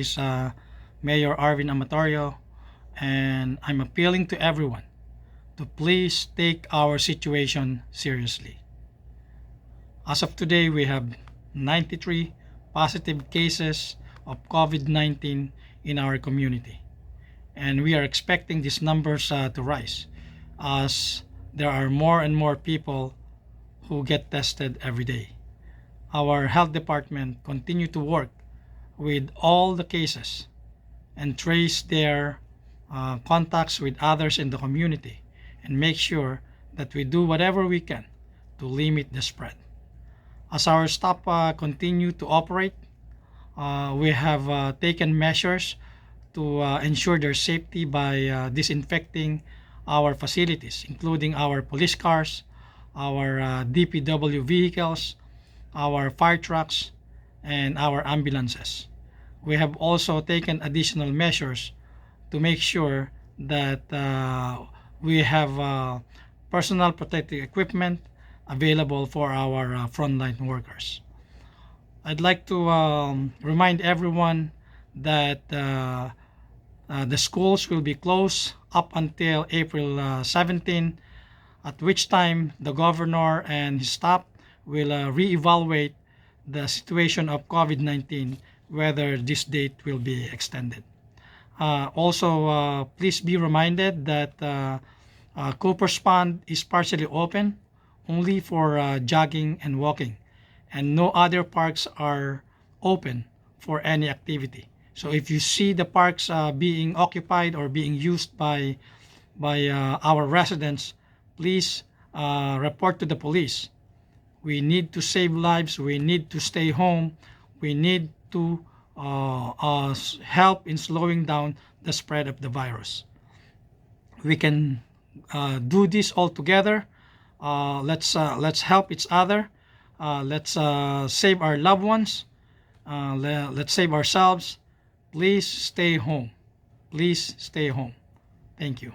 is Mayor Arvin Amatorio, and I'm appealing to everyone to please take our situation seriously. As of today, we have 93 positive cases of COVID-19 in our community, and we are expecting these numbers to rise as there are more and more people who get tested every day. Our health department continue to work with all the cases and trace their contacts with others in the community and make sure that we do whatever we can to limit the spread. As our staff continue to operate, we have taken measures to ensure their safety by disinfecting our facilities, including our police cars, our DPW vehicles, our fire trucks, and our ambulances. We have also taken additional measures to make sure that we have personal protective equipment available for our frontline workers. I'd like to remind everyone that the schools will be closed up until April 17, at which time the governor and his staff will reevaluate the situation of COVID-19, whether this date will be extended. Also, please be reminded that Cooper's Pond is partially open only for jogging and walking, and no other parks are open for any activity. So if you see the parks being occupied or being used by our residents, please report to the police. We need to save lives. We need to stay home. We need to help in slowing down the spread of the virus. We can do this all together. Let's help each other. Let's save our loved ones. Let's save ourselves. Please stay home. Please stay home. Thank you.